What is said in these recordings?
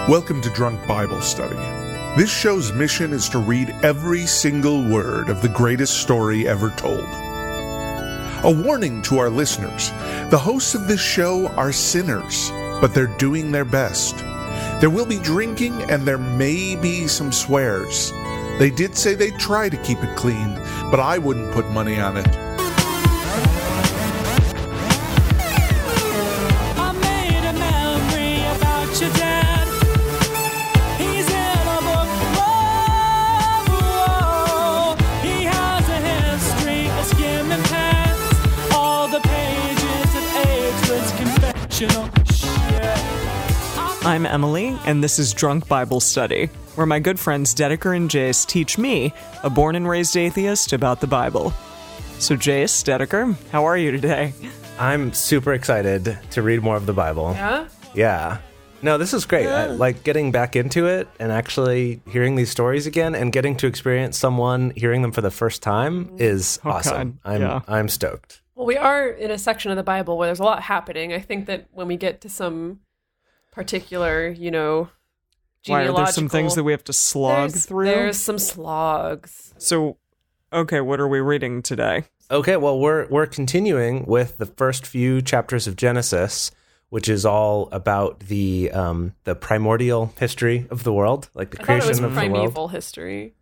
Welcome to Drunk Bible Study. This show's mission is to read every single word of the greatest story ever told. A warning to our listeners, the hosts of this show are sinners, but they're doing their best. There will be drinking and there may be some swears. They did say they'd try to keep it clean, but I wouldn't put money on it. I'm Emily, and this is Drunk Bible Study, where my good friends Dedeker and Jace teach me, a born and raised atheist, about the Bible. So Jace, Dedeker, how are you today? I'm super excited to read more of the Bible. Yeah? Yeah. No, this is great. I like getting back into it and actually hearing these stories again and getting to experience someone hearing them for the first time is awesome. I'm stoked. Well, we are in a section of the Bible where there's a lot happening. I think that when we get to some particular, genealogical... Why, are there some things that we have to slog through? There's some slogs. So, okay, what are we reading today? Okay, well, we're continuing with the first few chapters of Genesis, which is all about the primordial history of the world, like the creation of the world. Primeval history.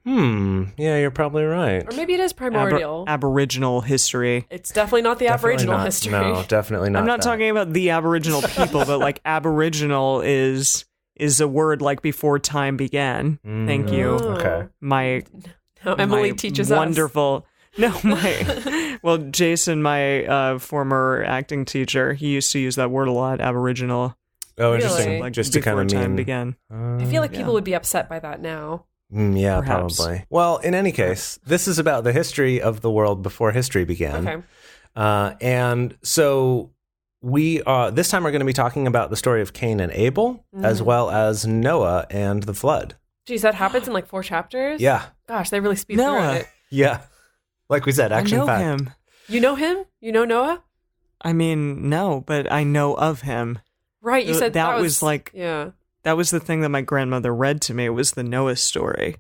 Yeah, you're probably right. Or maybe it is primordial. Aboriginal history. It's definitely not the Aboriginal history. No, definitely not. I'm not talking about the Aboriginal people, but like Aboriginal is a word like before time began. Thank you. Okay. Emily teaches wonderful. Well, Jason, my former acting teacher, he used to use that word a lot, Aboriginal. Oh, interesting. Really? Like just to kind of time began. I feel like people would be upset by that now. Yeah, Perhaps. probably. Well, in any case, this is about the history of the world before history began. Okay. And so this time we're going to be talking about the story of Cain and Abel, as well as Noah and the flood. Geez, that happens in like 4 chapters? Yeah. Gosh, they really speed through Noah. it. Yeah. Like we said, action I know packed. him. You know him? You know Noah? I mean, no, but I know of him. Right, you said that was like... Yeah. That was the thing that my grandmother read to me. It was the Noah story.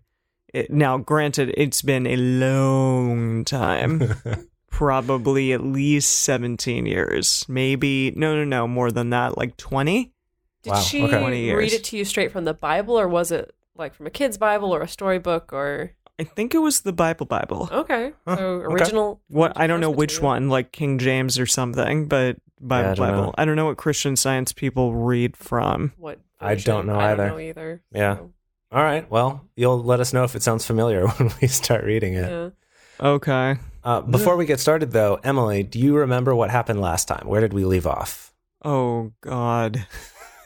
Now, granted, it's been a long time. Probably at least 17 years. Maybe, no, more than that, like 20? Did she read it to you straight from the Bible, or was it like from a kid's Bible or a storybook, or... I think it was the Bible. Okay. So original... What? I don't know which one, like King James or something, but Bible. I don't know what Christian Science people read from. What? I don't know either. I don't know either. Yeah. So. All right. Well, you'll let us know if it sounds familiar when we start reading it. Yeah. Okay. Before we get started, though, Emily, do you remember what happened last time? Where did we leave off? Oh, God.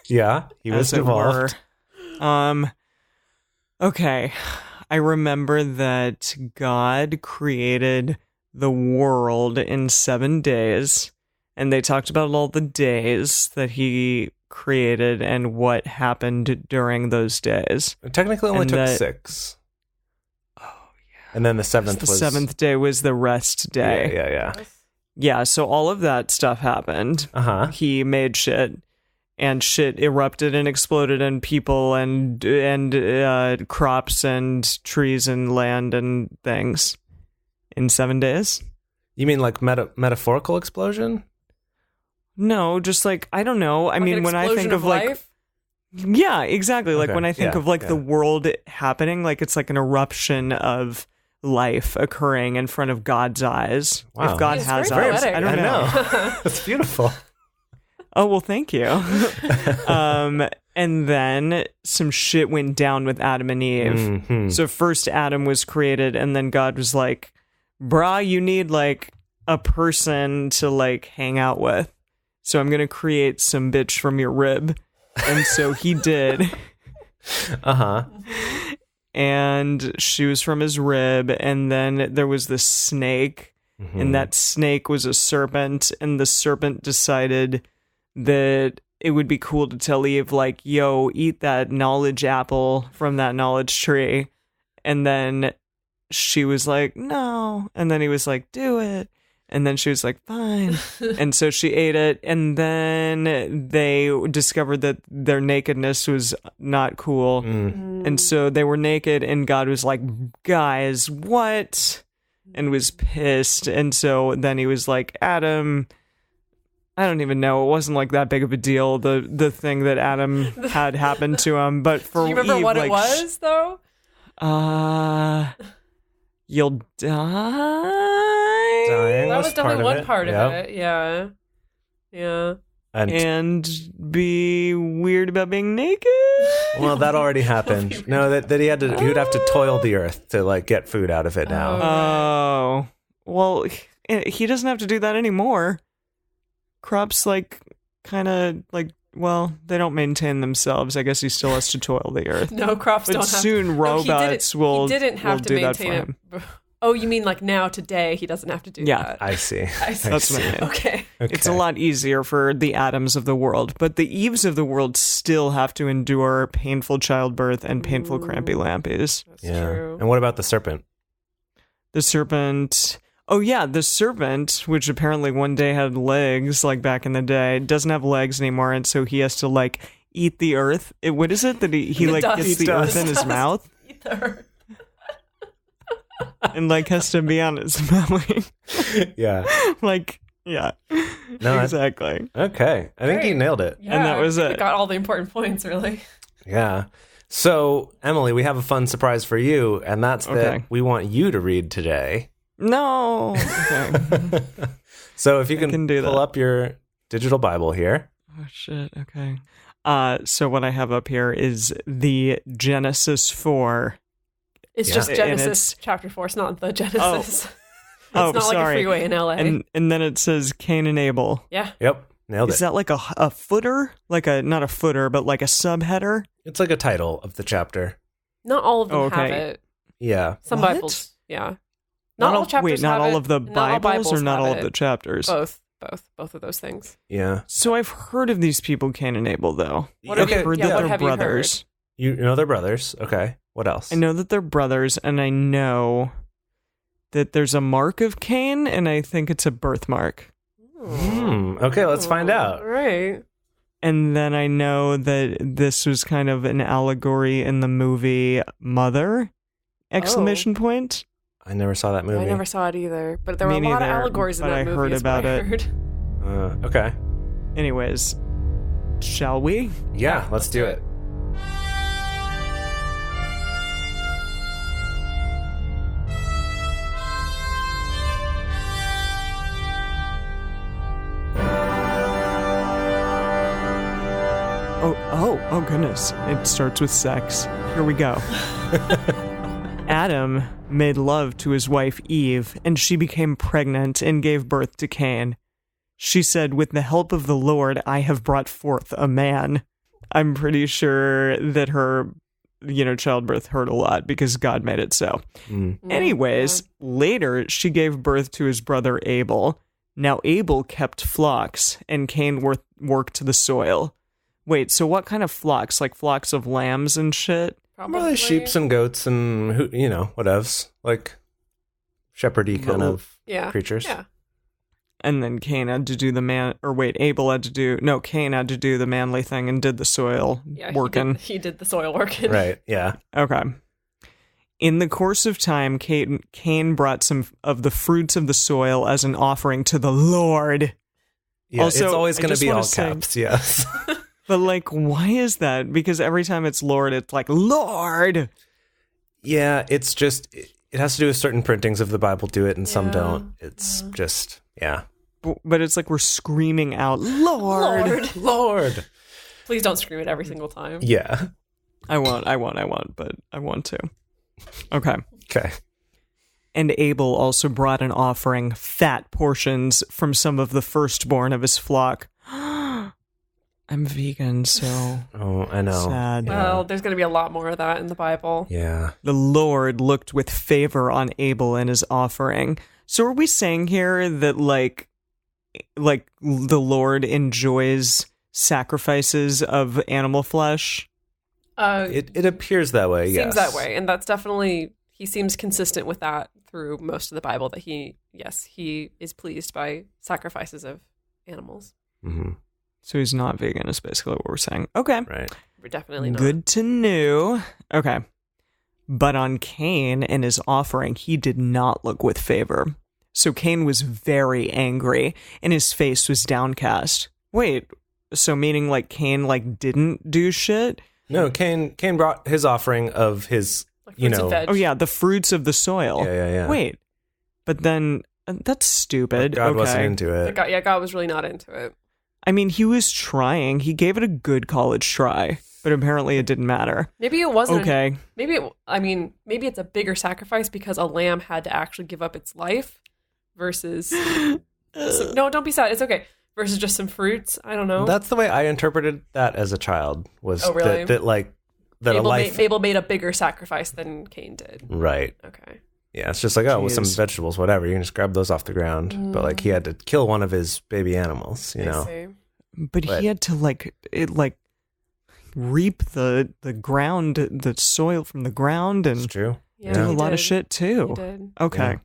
Yeah, he was involved. Okay. I remember that God created the world in 7 days, and they talked about all the days that he created and what happened during those days. It technically only took 6. Oh, yeah. And then the 7th the 7th day was the rest day. Yeah. Yeah, so all of that stuff happened. He made shit, and shit erupted and exploded, and people and crops and trees and land and things in 7 days. You mean like metaphorical explosion? No, just like, I don't know. I mean, when I think of like... life? Yeah, exactly. Like Okay, when I think of like the world happening, like it's like an eruption of life occurring in front of God's eyes. Wow. If God It's has very eyes. poetic. I don't know. It's beautiful. Oh, well, thank you. And then some shit went down with Adam and Eve. Mm-hmm. So first Adam was created, and then God was like, brah, you need like a person to like hang out with. So I'm going to create some bitch from your rib. And so he did. And she was from his rib. And then there was this snake. Mm-hmm. And that snake was a serpent. And the serpent decided that it would be cool to tell Eve, like, yo, eat that knowledge apple from that knowledge tree. And then she was like, no. And then he was like, do it. And then she was like, fine. And so she ate it. And then they discovered that their nakedness was not cool. And so they were naked, and God was like, guys, what? And was pissed. And so then he was like, Adam, I don't even know. It wasn't like that big of a deal, the thing that Adam had happened to him. But for do you remember Eve, what like, it was, though? You'll die. Dying That was was definitely one part Yep. of it. Yeah. Yeah. And be weird about being naked. Well, that already happened. No, that he would have to toil the earth to like get food out of it now. Oh, well, he doesn't have to do that anymore. Crops like kind of like, well, they don't maintain themselves. I guess he still has to toil the earth. No, crops But don't have soon to. robots will He didn't have will to do that for maintain him. it. Oh, you mean like now, today, he doesn't have to do Yeah. that? I see. I see. That's what I mean. Okay. It's a lot easier for the Adams of the world, but the Eves of the world still have to endure painful childbirth and painful crampy lampies. That's Yeah. true. And what about the serpent? The serpent... Oh yeah, the serpent, which apparently one day had legs, like back in the day, doesn't have legs anymore, and so he has to like eat the earth. What is it that he The like dust. gets the He earth does. in his mouth Eat the earth. and like has to be on his belly? Yeah. Like, yeah, No, exactly. Okay. I think you Great. nailed it. Yeah, And that was I it. got all the important points, really. Yeah. So, Emily, we have a fun surprise for you, and that's that Okay. we want you to read today. No. Okay. So, if you can can do pull that. up your digital Bible here. Oh shit. Okay. So what I have up here is the Genesis 4. It's Yeah. just And Genesis it's- chapter 4. It's not the Genesis. Oh, It's not like a sorry. freeway in LA. And then it says Cain and Abel. Yeah. Yep. Nailed Is it. that like a footer? Like not a footer, but like a subheader? It's like a title of the chapter. Not all of them Oh, have okay. it. Yeah. Some What? Bibles. Yeah. Not all all- chapters Wait, not have all it, of the and not all Bibles, or not have all of it. the chapters? Both of those things. Yeah. So I've heard of these people, Cain and Abel, though. What I've have you- heard yeah, that what they're have you heard? brothers. You know they're brothers. Okay. What else? I know that they're brothers, and I know that there's a mark of Cain, and I think it's a birthmark. Okay, let's find out. All right. And then I know that this was kind of an allegory in the movie Mother! Exclamation point. I never saw that movie. I never saw it either, but there were Me a lot of neither, allegories in but that I movie. heard is what about I it. heard. Okay. Anyways, shall we? Yeah, let's do it. Oh goodness. It starts with sex. Here we go. Adam made love to his wife Eve, and she became pregnant and gave birth to Cain. She said, "With the help of the Lord, I have brought forth a man." I'm pretty sure that her, childbirth hurt a lot because God made it so. Anyways, later she gave birth to his brother Abel. Now Abel kept flocks, and Cain worked the soil. Wait, so what kind of flocks? Like flocks of lambs and shit? Probably sheeps and goats and whatevs, like shepherdy kind of creatures. Yeah. And then Cain had to do Cain had to do the manly thing and did the soil working. He did the soil working. Right. Yeah. Okay. In the course of time, Cain brought some of the fruits of the soil as an offering to the Lord. Yeah. Also, it's always I going to just be wanna all say- caps. Yes. But why is that? Because every time it's Lord, it's like, Lord! Yeah. It's just it has to do with certain printings of the Bible do it and some don't. It's just But it's like we're screaming out, Lord! Lord. Please don't scream it every single time. Yeah. I won't, but I want to. Okay. Okay. And Abel also brought an offering, fat portions from some of the firstborn of his flock. I'm vegan, so Oh, I know. sad. Yeah. Well, there's going to be a lot more of that in the Bible. Yeah. The Lord looked with favor on Abel and his offering. So are we saying here that like the Lord enjoys sacrifices of animal flesh? It appears that way. Seems Yes. that way, and that's definitely he seems consistent with that through most of the Bible. That he yes, he is pleased by sacrifices of animals. Mm-hmm. So he's not vegan is basically what we're saying. Okay. Right. We're definitely not. Good to know. Okay. But on Cain and his offering, he did not look with favor. So Cain was very angry, and his face was downcast. Wait, so meaning like Cain like didn't do shit? No, Cain brought his offering of his, Like fruits and veg. Oh yeah, the fruits of the soil. Yeah. Wait, but then that's stupid. But God okay. wasn't into it. God was really not into it. I mean, he was trying. He gave it a good college try, but apparently it didn't matter. Maybe it wasn't. Okay. Maybe it's a bigger sacrifice because a lamb had to actually give up its life versus. No, don't be sad. It's okay. Versus just some fruits. I don't know. That's the way I interpreted that as a child. Was Oh, really? that a life? Abel made a bigger sacrifice than Cain did. Right. Okay. Yeah, it's just like, with some vegetables, whatever. You can just grab those off the ground. But like he had to kill one of his baby animals, you know. I see. But he had to reap the ground, the soil from the ground, and It's true. Yeah, do a he lot of did. shit too. He did. Okay. Yeah.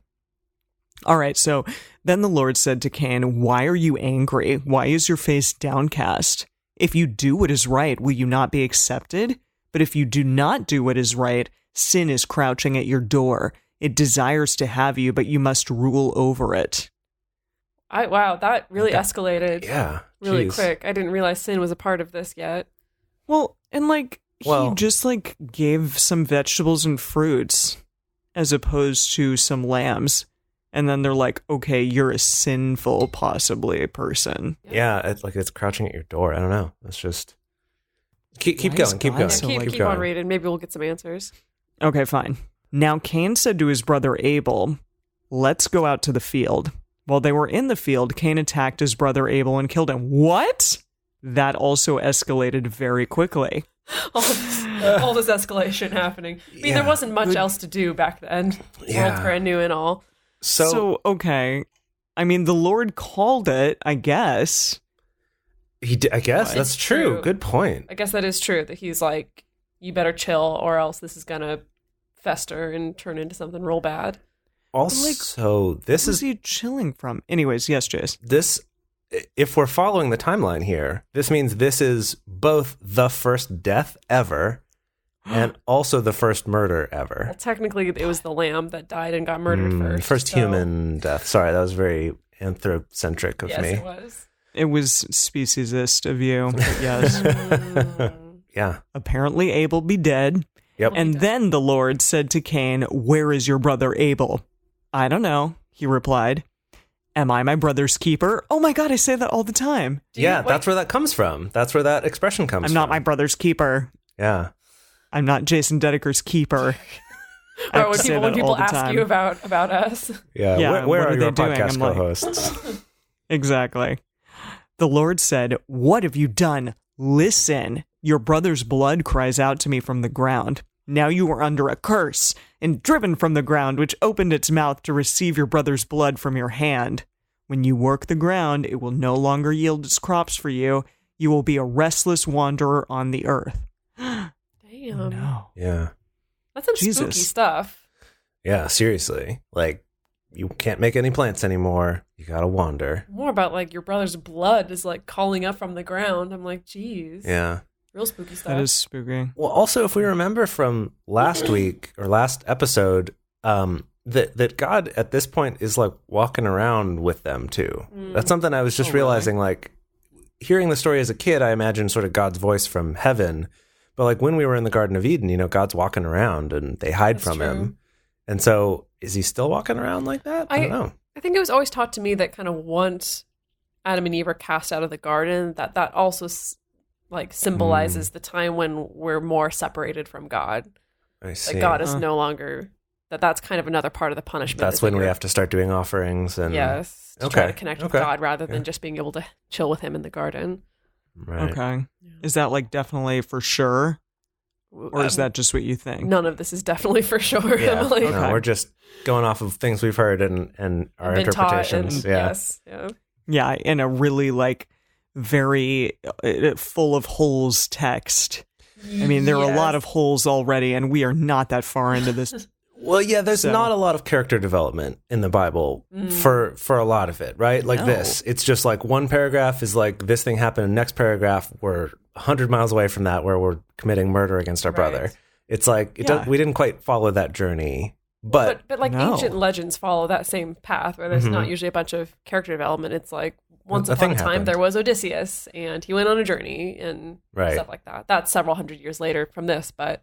All right. So then the Lord said to Cain, "Why are you angry? Why is your face downcast? If you do what is right, will you not be accepted? But if you do not do what is right, sin is crouching at your door. It desires to have you, but you must rule over it." Wow, that really escalated. Yeah. Really Jeez. quick. I didn't realize sin was a part of this yet. Well, and he just gave some vegetables and fruits as opposed to some lambs. And then they're like, okay, you're a sinful, possibly, person. Yeah, it's crouching at your door. I don't know. It's just keep Why is going. Keep God going. so, Keep going. on reading. Maybe we'll get some answers. Okay, fine. Now Cain said to his brother Abel, "Let's go out to the field." While they were in the field, Cain attacked his brother Abel and killed him. What? That also escalated very quickly. All this escalation happening. I mean, there wasn't much else to do back then. The world's brand new and all. So okay. I mean, the Lord called it, I guess. he did, I guess Well, that's it's true. true. Good point. I guess that is true, that he's like, you better chill or else this is going to fester and turn into something real bad. Also, this Who's is he chilling from? Anyways, yes, Jace. this. If we're following the timeline here, this means this is both the first death ever and also the first murder ever. Well, technically, it was the lamb that died and got murdered first. So- human death. Sorry, that was very anthropocentric of Yes, me. it was. It was speciesist of you, but yes. Yeah. Apparently Abel be dead. Yep. And then the Lord said to Cain, "Where is your brother Abel?" "I don't know," he replied. "Am I my brother's keeper?" Oh my God, I say that all the time. That's where that comes from. That's where that expression comes from. I'm not my brother's keeper. Yeah. I'm not Jason Dedeker's keeper. I Or say when that people all the ask time. you about us. Yeah. Yeah, Where what are are your they doing? podcast I'm like- co-hosts? Exactly. The Lord said, "What have you done? Listen, your brother's blood cries out to me from the ground. Now you are under a curse and driven from the ground, which opened its mouth to receive your brother's blood from your hand. When you work the ground, it will no longer yield its crops for you. You will be a restless wanderer on the earth." Damn. No. Yeah. That's some spooky Jesus. stuff. Yeah, seriously. Like, you can't make any plants anymore. You gotta wander. More about like your brother's blood is like calling up from the ground. I'm like, geez. Yeah. Real spooky stuff. That is spooky. Well, also, if we remember from last week or last episode, that God at this point is like walking around with them too. That's something I was just realizing. Like, hearing the story as a kid, I imagined sort of God's voice from heaven. But like when we were in the Garden of Eden, God's walking around and they hide That's from true. him. And so, is he still walking around like that? I don't know. I think it was always taught to me that kind of once Adam and Eve are cast out of the garden, that also symbolizes the time when we're more separated from God. I see. That God is no longer, that's kind of another part of the punishment. That's when we have to start doing offerings and Yes. To try to connect with God rather than just being able to chill with him in the garden. Right. Okay. Is that like definitely for sure? Or is that just what you think? None of this is definitely for sure, Yeah. Emily. No, we're just going off of things we've heard and our Been taught interpretations. and- Yeah. Yes. Yeah. Yeah, in a really very full of holes text. I mean, there are a lot of holes already, and we are not that far into this. Well, yeah, there's So- not a lot of character development in the Bible for a lot of it, right? Like No. this. It's just like one paragraph is like this thing happened, and next paragraph we're 100 miles away from that where we're committing murder against our Right. brother. It's like Yeah. we didn't quite follow that journey. But But like No. ancient legends follow that same path where there's not usually a bunch of character development. It's like once A upon a thing time happened. there was Odysseus and he went on a journey and Right. stuff like that. That's several hundred years later from this, but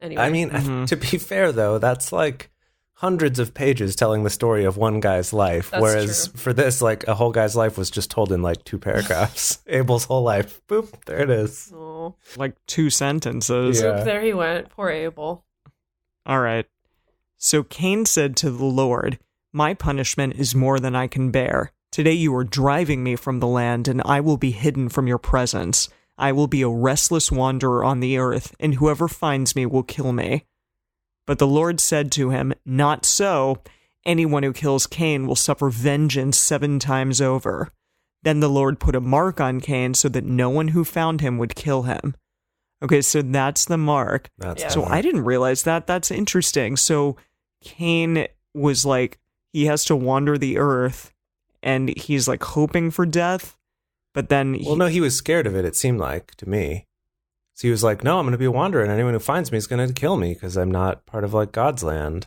anyway. I mean, to be fair though, that's like hundreds of pages telling the story of one guy's life. That's Whereas true. for this, like a whole guy's life was just told in like 2 paragraphs. Abel's whole life. Boop, there it is. Oh, Like 2 sentences. Yeah. oop, there he went. Poor Abel. All right. So Cain said to the Lord, "My punishment is more than I can bear. Today you are driving me from the land, and I will be hidden from your presence. I will be a restless wanderer on the earth, and whoever finds me will kill me." But the Lord said to him, "Not so. Anyone who kills Cain will suffer vengeance 7 times over." Then the Lord put a mark on Cain so that no one who found him would kill him. Okay, so that's the mark. That's Yeah. So I didn't realize that. That's interesting. So Cain was like, he has to wander the earth and he's like hoping for death, but then Well, no, he was scared of it, it seemed like, to me. So he was like, no, I'm going to be a wanderer, and anyone who finds me is going to kill me because I'm not part of, like, God's land.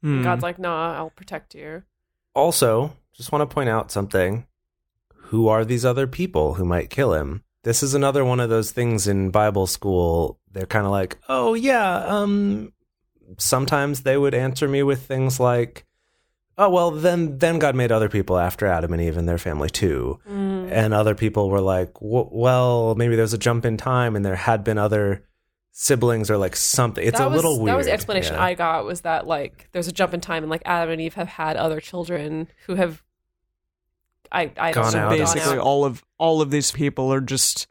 God's like, nah, I'll protect you. Also, just want to point out something. Who are these other people who might kill him? This is another one of those things in Bible school. They're kind of like, oh, yeah, sometimes they would answer me with things like, oh, well, then God made other people after Adam and Eve and their family too. And other people were like, well, maybe there was a jump in time and there had been other siblings or like something. It's a little weird. That was the explanation Yeah. I got, was that like there's a jump in time and like Adam and Eve have had other children who have I Gone don't know, out. basically gone out. all of these people are just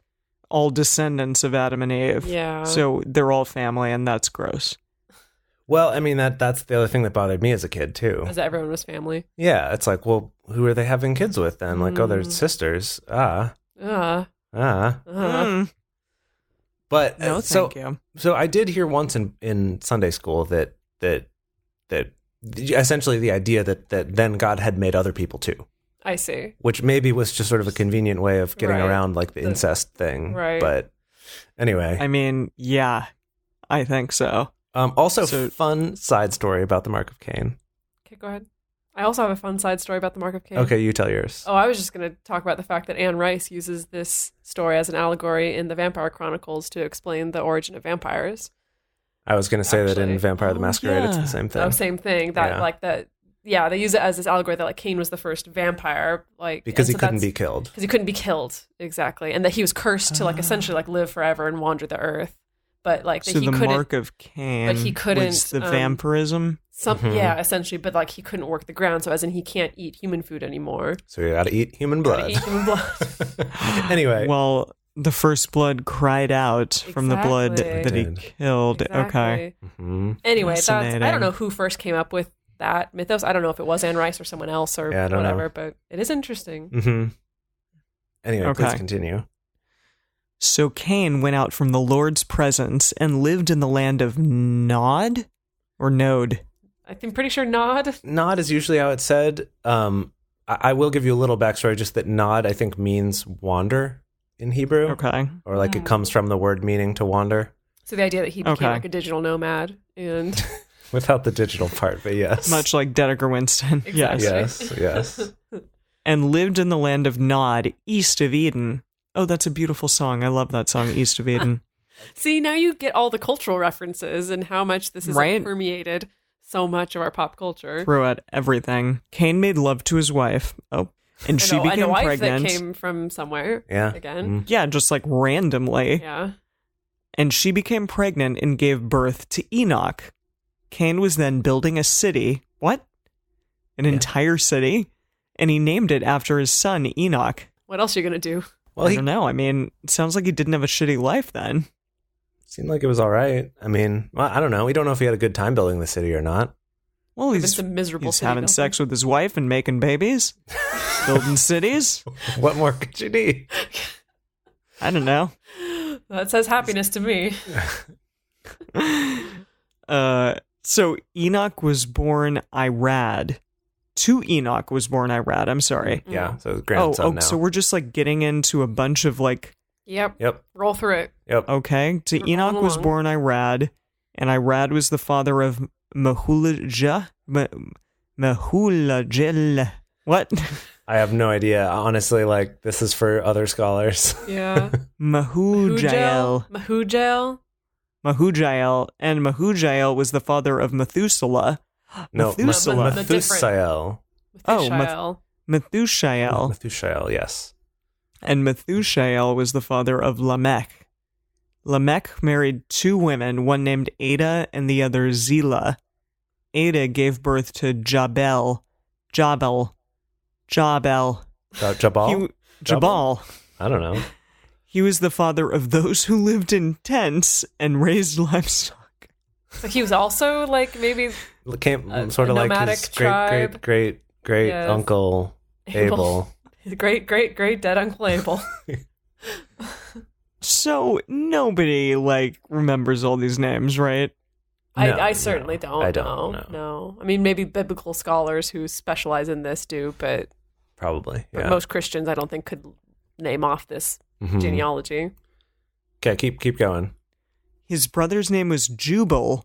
all descendants of Adam and Eve. Yeah. So they're all family, and that's gross. Well, I mean, that's the other thing that bothered me as a kid too. As everyone was family. Yeah, it's like, well, who are they having kids with then? Like, oh, they're sisters. Uh, Mm. But No, so thank you. so I did hear once in Sunday school that essentially the idea that then God had made other people too, I see. which maybe was just sort of a convenient way of getting Right. around like the incest thing. Right. But anyway, I mean, yeah, I think so. also So- fun side story about the Mark of Cain. Okay, go ahead. I also have a fun side story about the Mark of Cain. Okay, you tell yours. Oh, I was just going to talk about the fact that Anne Rice uses this story as an allegory in the Vampire Chronicles to explain the origin of vampires. I was going to say that in Actually- Vampire the Masquerade, it's yeah. the same thing. Oh, same thing. That Yeah. like that. Yeah, they use it as this allegory that like Cain was the first vampire, like Because he and so couldn't that's- be killed. because he couldn't be killed, exactly, and that he was cursed to like essentially like live forever and wander the earth. But like that So he the couldn't. mark of Cain but he couldn't, was the um, vampirism. Yeah, essentially, but like he couldn't work the ground, so as in he can't eat human food anymore. So you got to eat human blood. Gotta eat human blood. Anyway, Well, the first blood cried out from the blood Exactly. that he Did. killed. Okay. Exactly. mhm. Anyway, that's I Fascinating. don't know who first came up with that mythos. I don't know if it was Anne Rice or someone else or Yeah, I don't know. whatever, but it is interesting. Mm-hmm. Anyway, please Okay. continue. So Cain went out from the Lord's presence and lived in the land of Nod or Node. I'm pretty sure Nod. Nod is usually how it's said. I will give you a little backstory, just that nod, I think, means wander in Hebrew. Okay. Or like it comes from the word meaning to wander. So the idea that he became Okay. like a digital nomad and Without the digital part, but yes. Much like Dedeker Winston. Exactly. Yes. Yes. And lived in the land of Nod, east of Eden. Oh, that's a beautiful song. I love that song, East of Eden. see, now you get all the cultural references and how much this has Right. permeated so much of our pop culture. Throughout everything. Cain made love to his wife. Oh. And she and a became wife pregnant. that came from somewhere. Yeah. Again. Yeah, just like randomly. Yeah. And she became pregnant and gave birth to Enoch. Cain was then building a city. What? An entire city? And he named it after his son, Enoch. What else are you gonna do? Well, I he don't know. I mean, it sounds like he didn't have a shitty life then. seemed like it was all right. I mean, well, I don't know. We don't know if he had a good time building the city or not. Well, It's he's, a miserable he's city having building. sex with his wife and making babies, building cities. What more could you need? I don't know. That says happiness to me. So Enoch was born Irad. To Enoch was born Irad. I'm sorry. Yeah, so grandson now. So we're just like getting into a bunch of like. Yep. Roll through it. Yep. Okay. To We're Enoch rolling was along. born Irad, and Irad was the father of Mahulajel. What? I have no idea. Honestly, like, this is for other scholars. Yeah. Mahujael. Mahujael. And Mahujael was the father of Methuselah. No, Methuselah. Methusael. Oh, Methusael. Methusael. Methusael, yes. And Methusael was the father of Lamech. Lamech married 2 women, one named Ada and the other Zillah. Ada gave birth to Jabal. Jabal? Jabal. I don't know. He was the father of those who lived in tents and raised livestock. So he was also like maybe Sort of like nomadic his tribe. great Yes. uncle Abel. His great dead Uncle Abel. So nobody like remembers all these names, right? I certainly don't. I don't know. No. I mean, maybe biblical scholars who specialize in this do, but Probably, yeah. most Christians I don't think could name off this Mhm. genealogy. Okay, keep going. His brother's name was Jubal.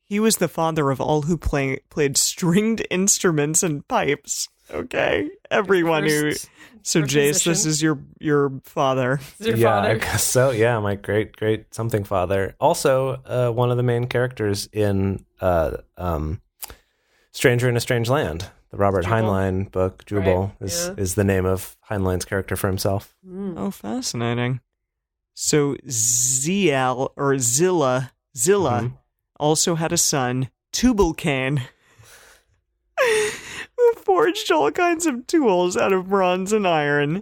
He was the father of all who played stringed instruments and pipes. Okay, everyone who. So first Jace, musician. this is your father. Is your Yeah, father? I guess so. Yeah, my great something father. Also, one of the main characters in Stranger in a Strange Land, the Robert Jubal. Heinlein book. Jubal Right, yeah. is the name of Heinlein's character for himself. Oh, fascinating. So Zillah also had a son, Tubal-Cain, who forged all kinds of tools out of bronze and iron.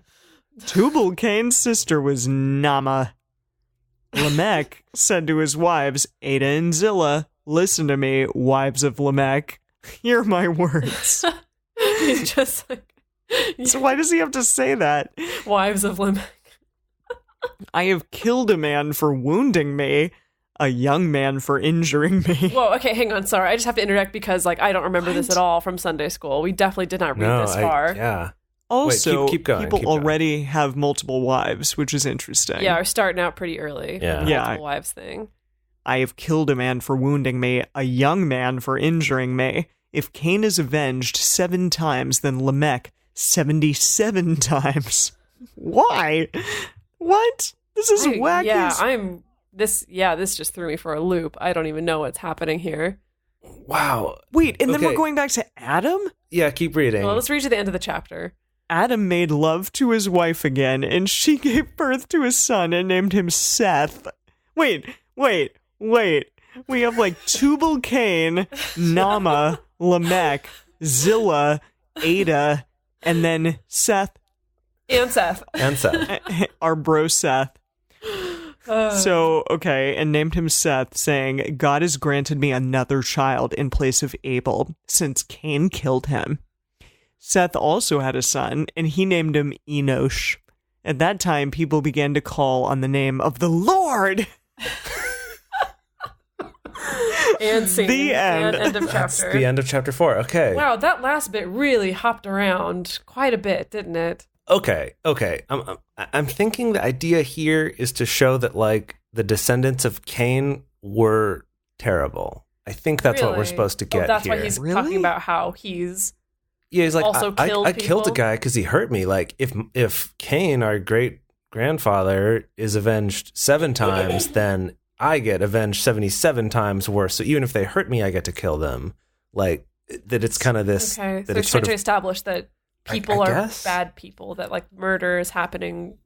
Tubal-Cain's sister was Nama. Lamech said to his wives, Ada and Zillah, listen to me, wives of Lamech. Hear my words. He's just like So why does he have to say that? wives of Lamech. I have killed a man for wounding me, a young man for injuring me. Whoa, okay, hang on. Sorry. I just have to interject because like I don't remember this at all from Sunday school. We definitely did not read this far. Yeah. Also, Wait, keep going, people keep going. already have multiple wives, which is interesting. Yeah, we're starting out pretty early. Yeah. With the Yeah. multiple wives thing. I have killed a man for wounding me, a young man for injuring me. If Cain is avenged 7 times, then Lamech 77 times. Why? What? This is wacky. Yeah, this just threw me for a loop. I don't even know what's happening here. Wow. Wait, and then Okay. we're going back to Adam? Yeah, keep reading. Well, let's read to the end of the chapter. Adam made love to his wife again, and she gave birth to a son and named him Seth. Wait. We have like Tubal-Cain, Nama, Lamech, Zillah, Ada, and then Seth, And Seth. And Seth. our bro Seth. So, okay, and named him Seth, saying, God has granted me another child in place of Abel, since Cain killed him. Seth also had a son, and he named him Enosh. At that time, people began to call on the name of the Lord. And scene. The end. And end of That's chapter. the end of chapter 4. Okay. Wow, that last bit really hopped around quite a bit, didn't it? Okay. I'm thinking the idea here is to show that like the descendants of Cain were terrible. I think that's what we're Really? supposed to get That's here. why he's Really? talking about how he's Yeah, he's like, also I killed killed a people? guy because he hurt me. Like, if Cain, our great grandfather, is avenged 7 times, then I get avenged 77 times worse. So even if they hurt me, I get to kill them. Like that, it's kind of this. okay. That So it's he's trying sort to of establish that people I are guess. bad people, that like murder is happening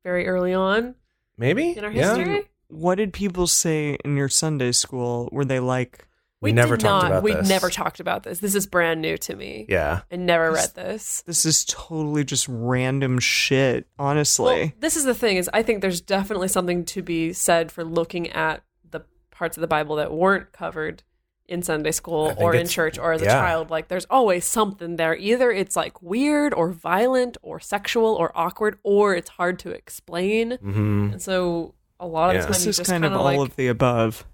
very early on maybe in our yeah. history. What did people say in your Sunday school? Were they like, We never did talked not. about We this. never talked about this. This is brand new to me. Yeah. I never read this. this is totally just random shit, honestly? Well, this is the thing is I think there's definitely something to be said for looking at the parts of the Bible that weren't covered in Sunday I school think or in it's- church or as a yeah. child. Like there's always something there. Either it's like weird or violent or sexual or awkward or it's hard to explain. Mm-hmm. And so a lot of Yeah. the time This you is just kind of all like, of the above.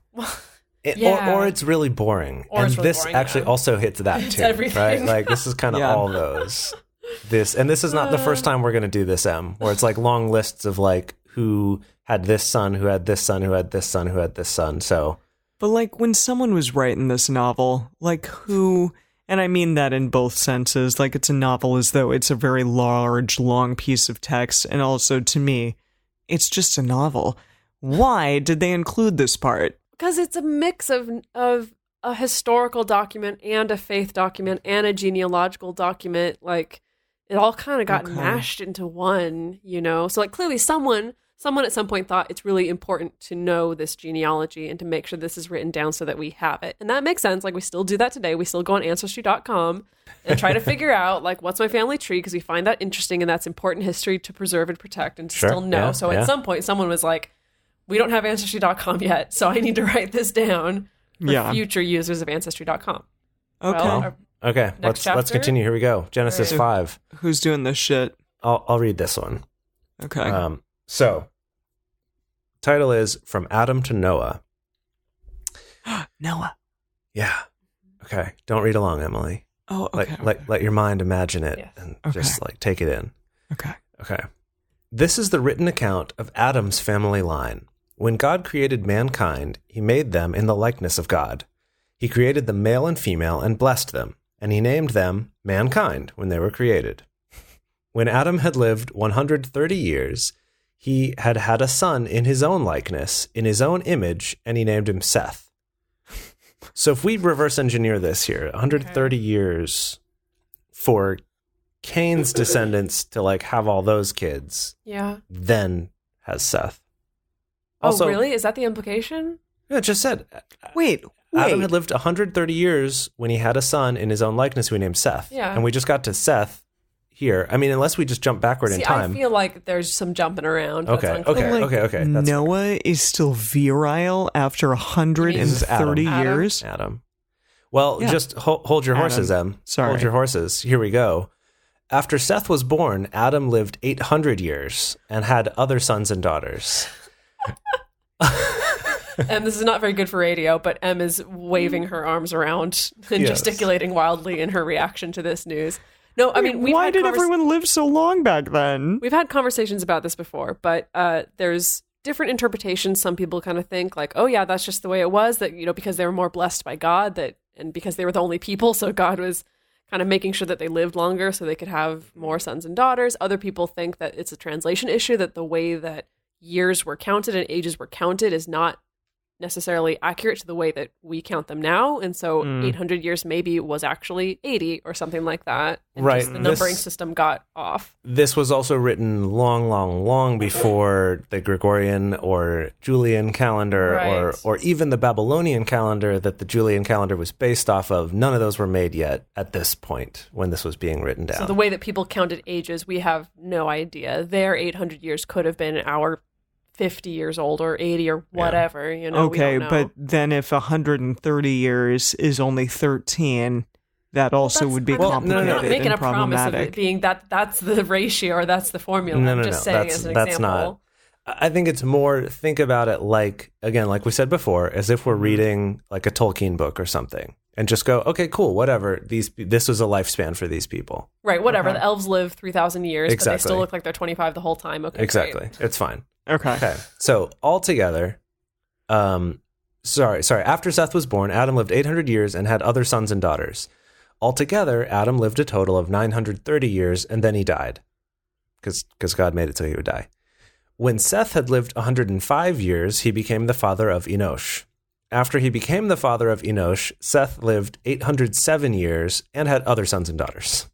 Or it's really boring. Or and it's really this boring, actually yeah. also hits that It's too, everything. right? Like this is kind of Yeah. all those. This is not the first time we're going to do this, where it's like long lists of like who had this son, who had this son, who had this son, who had this son. So, But like when someone was writing this novel, like who, and I mean that in both senses, like it's a novel as though it's a very large, long piece of text, and also to me, it's just a novel. Why did they include this part? Because it's a mix of a historical document and a faith document and a genealogical document. Like, it all kind of got mashed into one, you know? So, like, clearly someone at some point thought it's really important to know this genealogy and to make sure this is written down so that we have it. And that makes sense. Like, we still do that today. We still go on Ancestry.com and try to figure out, like, what's my family tree? Because we find that interesting and that's important history to preserve and protect and to still know. Yeah, so yeah. at some point, someone was like, we don't have Ancestry.com yet, so I need to write this down for future users of Ancestry.com. Okay. Well, okay, let's chapter? continue. Here we go. Genesis 5. Who's doing this shit? I'll read this one. Okay. So, title is From Adam to Noah. Noah. Yeah. Okay. Don't read along, Emily. Oh, okay. Let your mind imagine it Yes. and Okay. just like take it in. Okay. Okay. This is the written account of Adam's family line. When God created mankind, he made them in the likeness of God. He created them male and female and blessed them, and he named them mankind when they were created. When Adam had lived 130 years, he had a son in his own likeness, in his own image, and he named him Seth. So if we reverse engineer this here, 130 years for Cain's descendants to like have all those kids, yeah. then has Seth. Oh, really? Is that the implication? Yeah, it just said Wait. Adam had lived 130 years when he had a son in his own likeness who we named Seth. Yeah. And we just got to Seth here. I mean, unless we just jump backward in time. I feel like there's some jumping around. Okay, okay. That's Noah is still virile after 130 Adam. years. Adam. Well, Yeah. just hold your horses, Adam. Sorry. Hold your horses. Here we go. After Seth was born, Adam lived 800 years and had other sons and daughters. And this is not very good for radio, but Em is waving her arms around and Yes. gesticulating wildly in her reaction to this news. No, I mean, Why did everyone live so long back then? We've had conversations about this before, but there's different interpretations. Some people kind of think like, oh yeah, that's just the way it was, that, you know, because they were more blessed by God, that, and because they were the only people, so God was kind of making sure that they lived longer so they could have more sons and daughters. Other people think that it's a translation issue, that the way that years were counted and ages were counted is not necessarily accurate to the way that we count them now, and so 800 years maybe was actually 80 or something like that, and Right. just the numbering system got off. This was also written long before the Gregorian or Julian calendar, Right. or even the Babylonian calendar that the Julian calendar was based off of. None of those were made yet at this point when this was being written down. So the way that people counted ages, we have no idea. Their 800 years could have been our 50 years old or 80 or whatever, you know. Okay, we don't know. but then if 130 years is only 13, that also would be I'm not complicated making and a promise of it problematic. being that's the ratio or that's the formula. No, I'm no, just no. saying as an That's example. not. I think it's more, think about it like, again, like we said before, as if we're reading like a Tolkien book or something, and just go, okay, cool, whatever. This was a lifespan for these people. Right, whatever. Okay. The elves live 3,000 years, but they Exactly. still look like they're 25 the whole time. Okay, Exactly. great. It's fine. Okay. Okay. So altogether, sorry. After Seth was born, Adam lived 800 years and had other sons and daughters. Altogether, Adam lived a total of 930 years, and then he died, because God made it so he would die. When Seth had lived 105 years, he became the father of Enosh. After he became the father of Enosh, Seth lived 807 years and had other sons and daughters,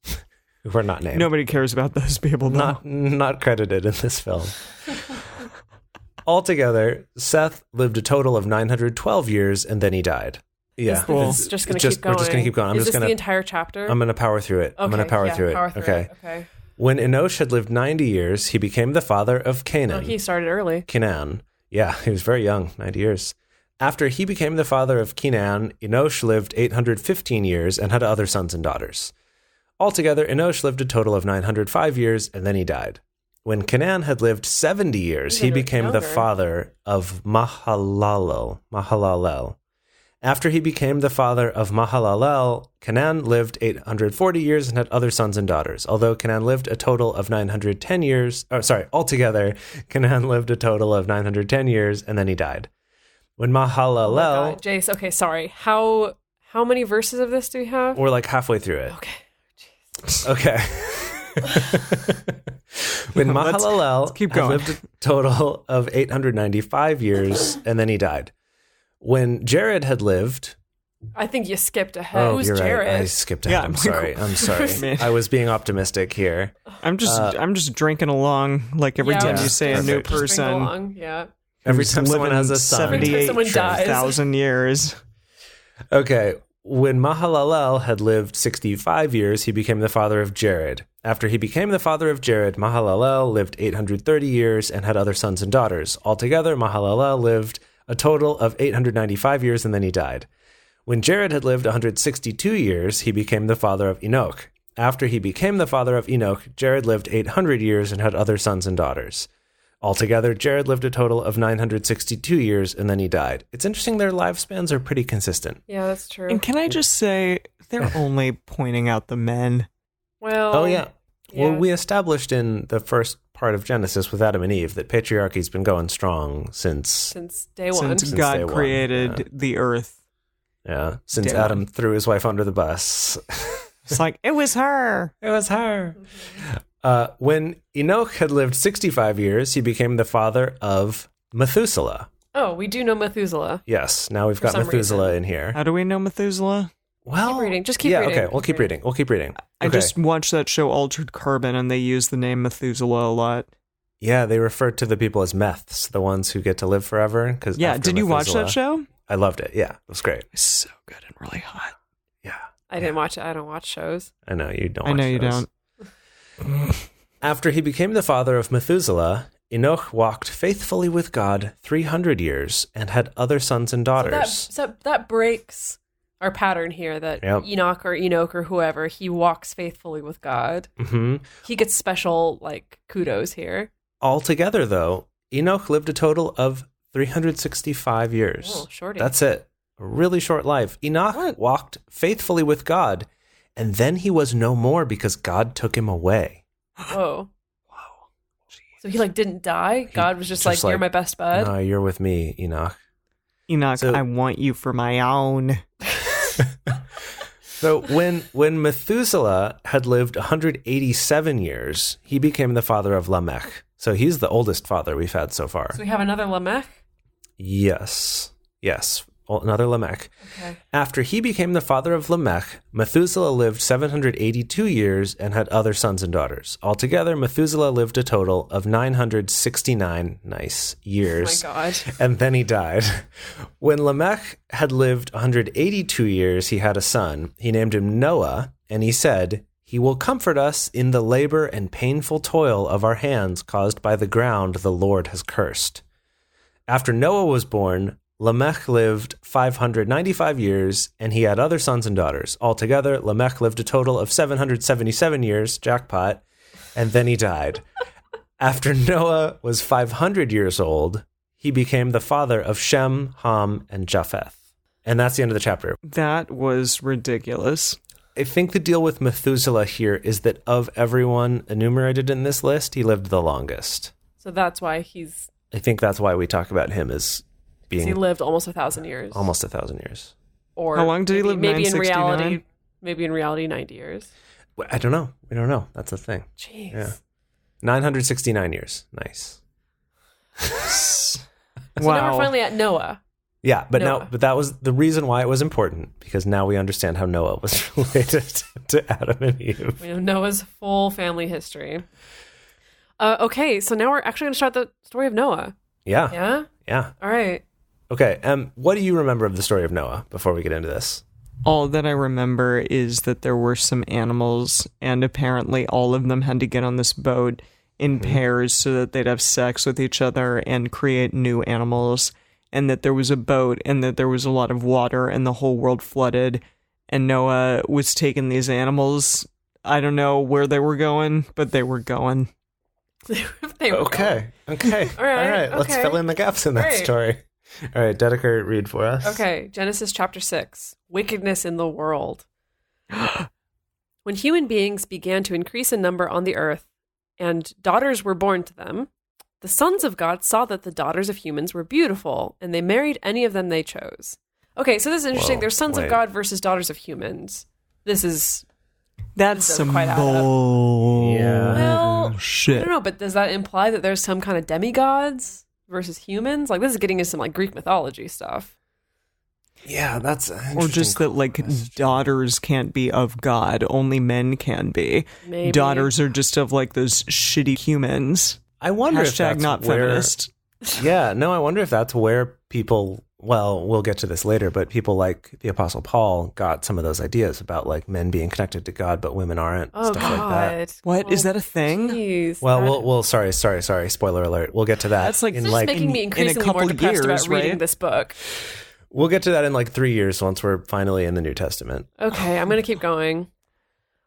who were not named. Nobody cares about those people, though. Not credited in this film. Altogether, Seth lived a total of 912 years, and then he died. Yeah, Cool. It's just going to keep going. We're just going to keep going. Is this the entire chapter? I'm going to power through it. I'm going to power through it. Okay. Okay. When Enosh had lived 90 years, he became the father of Canaan. Oh, he started early. Canaan. Yeah, he was very young, 90 years. After he became the father of Canaan, Enosh lived 815 years and had other sons and daughters. Altogether, Enosh lived a total of 905 years, and then he died. When Canaan had lived 70 years, he Even became the younger. father of Mahalalel. After he became the father of Mahalalel, Canaan lived 840 years and had other sons and daughters. Although Canaan lived a total of 910 years, altogether, Canaan lived a total of 910 years, and then he died. When Mahalalel... Oh my God, Jace, okay, sorry. How many verses of this do we have? We're like halfway through it. Okay. Jeez. Okay. When Mahalalel keep had going. lived a total of 895 years, and then he died. When Jared had lived... I think you skipped ahead. Oh, Who's you're Jared? right. I skipped ahead. I'm sorry. I'm sorry. Man. I was being optimistic here. I'm just drinking along like every Yeah, time yeah, you say a new perfect. Just drink person. along, yeah. Every who's time someone living has a son. Every time someone dies. 78,000 years. Okay. When Mahalalel had lived 65 years, he became the father of Jared. After he became the father of Jared, Mahalalel lived 830 years and had other sons and daughters. Altogether, Mahalalel lived a total of 895 years, and then he died. When Jared had lived 162 years, he became the father of Enoch. After he became the father of Enoch, Jared lived 800 years and had other sons and daughters. Altogether, Jared lived a total of 962 years, and then he died. It's interesting their lifespans are pretty consistent. Yeah, that's true. And can I just say, they're only pointing out the men. Well, Oh, yeah. Well, we established in the first part of Genesis with Adam and Eve that patriarchy's been going strong since day one. Since day God one, created yeah. the earth. since Day Adam one. threw his wife under the bus. It's like, it was her. It was her. When Enoch had lived 65 years, he became the father of Methuselah. Oh, we do know Methuselah. Yes, now we've got some Methuselah reason. in here. How do we know Methuselah? Well, Keep reading. Just keep yeah, reading. okay, we'll keep reading. We'll keep reading. I Okay. just watched that show Altered Carbon, and they use the name Methuselah a lot. Yeah, they refer to the people as meths, the ones who get to live forever. Because Yeah, did you watch that show? I loved it. Yeah, it was great. It's so good and really hot. Yeah, I didn't watch it. I don't watch shows. I know you don't. I know watch you those. don't. After he became the father of Methuselah, Enoch walked faithfully with God 300 years and had other sons and daughters. So that breaks our pattern here that Yep. Enoch or whoever, he walks faithfully with God. hmm He gets special kudos here. Altogether, though, Enoch lived a total of 365 years. Oh, shorty. That's it. A really short life. Enoch walked faithfully with God, and then he was no more because God took him away. Whoa. So he didn't die? God was just just you're my best bud? No, you're with me, Enoch. Enoch, So- I want you for my own. So when Methuselah had lived 187 years, he became the father of Lamech. So he's the oldest father we've had so far. So we have another Lamech? Yes. Another Lamech. Okay. After he became the father of Lamech, Methuselah lived 782 years and had other sons and daughters. Altogether, Methuselah lived a total of 969 years. Oh my God. And then he died. When Lamech had lived 182 years, he had a son. He named him Noah, and he said, "He will comfort us in the labor and painful toil of our hands caused by the ground the Lord has cursed." After Noah was born, Lamech lived 595 years, and he had other sons and daughters. Altogether, Lamech lived a total of 777 years, jackpot, and then he died. After Noah was 500 years old, he became the father of Shem, Ham, and Japheth. And that's the end of the chapter. That was ridiculous. I think the deal with Methuselah here is that of everyone enumerated in this list, he lived the longest. So that's why I think that's why we talk about him as he being lived almost 1,000 years. almost 1,000 years. Or How long did he live? Maybe in 969? reality, 90 years. I don't know. We don't know. That's the thing. Jeez. Yeah. 969 years. Nice. So now we're finally at Noah. Yeah, but Noah. but that was the reason why it was important, because now we understand how Noah was related to Adam and Eve. We know Noah's full family history. Okay, so now we're actually going to start the story of Noah. Yeah. Yeah? Yeah. All right. Okay. What do you remember of the story of Noah before we get into this? All that I remember is that there were some animals, and apparently all of them had to get on this boat in pairs so that they'd have sex with each other and create new animals, and that there was a boat, and that there was a lot of water, and the whole world flooded, and Noah was taking these animals. I don't know where they were going, but they were going. They were Okay. All right, Let's okay. fill in the gaps in that Great. story. All right, Dedeker, read for us. Okay, Genesis chapter 6. Wickedness in the world. When human beings began to increase in number on the earth, and daughters were born to them, the sons of God saw that the daughters of humans were beautiful, and they married any of them they chose. Okay, so this is interesting. Whoa, There's sons wait. of God versus daughters of humans. That's doesn't some quite add up. bull Yeah. Well, I shit. don't know, but does that imply that there's some kind of demigods versus humans? Like, this is getting into some, like, Greek mythology stuff. Yeah, that's an Or interesting just that, like, question. daughters can't be of God, only men can be. Maybe. Daughters are just of, like, those shitty humans. I wonder if Hashtag that's not where, feminist. Yeah, no, I wonder if that's where people, well, we'll get to this later, but people like the Apostle Paul got some of those ideas about like men being connected to God, but women aren't, Oh, stuff God. like that. What? Is that a thing? Jeez, Well, that- we'll sorry, spoiler alert. We'll get to that. That's like- in This is like making me in a increasingly more couple depressed about years, reading right? this book. we'll get to that in like 3 years once we're finally in the New Testament. Okay, I'm going to keep going.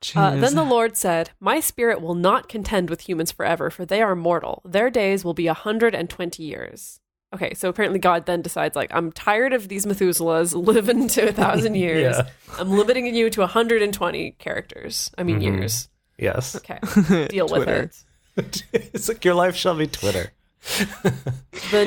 Jeez. Then the Lord said, "My spirit will not contend with humans forever, for they are mortal. Their days will be 120 years." Okay, so apparently God then decides, like, I'm tired of these Methuselahs living to 1,000 years. Yeah. I'm limiting you to 120 characters. I mean, years. Yes. Okay, deal with Twitter. it. It's like your life shall be Twitter. The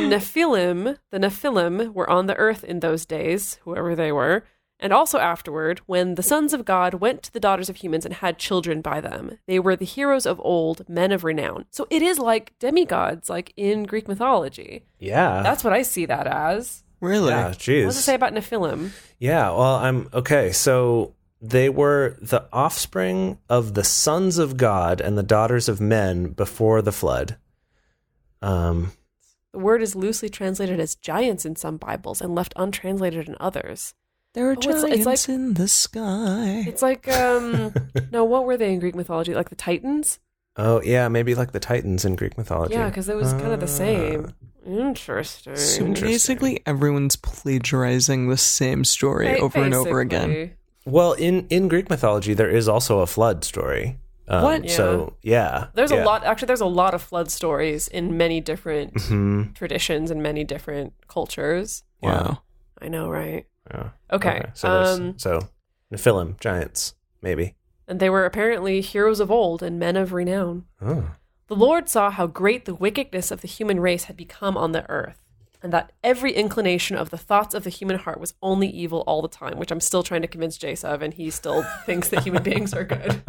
Nephilim were on the earth in those days, whoever they were, and also afterward, when the sons of God went to the daughters of humans and had children by them. They were the heroes of old, men of renown. So it is like demigods, like in Greek mythology. Yeah. That's what I see that as. Really? yeah, What does it jeez. say about Nephilim? Yeah, well, okay. So they were the offspring of the sons of God and the daughters of men before the flood. The word is loosely translated as giants in some Bibles and left untranslated in others. There are it's giants like- in the sky. It's like, no, what were they in Greek mythology? Like the Titans? Oh, yeah, maybe like the Titans in Greek mythology. Yeah, because it was kind of the same. Interesting. So basically, everyone's plagiarizing the same story over and over again. Basically. Well, in Greek mythology, there is also a flood story. What? So, yeah. There's yeah. a lot, actually, there's a lot of flood stories in many different traditions and many different cultures. Wow. I know, right? Yeah. Okay. So Nephilim, giants, maybe. And they were apparently heroes of old and men of renown. Oh. The Lord saw how great the wickedness of the human race had become on the earth, and that every inclination of the thoughts of the human heart was only evil all the time, which I'm still trying to convince Jace of, and he still thinks that human beings are good.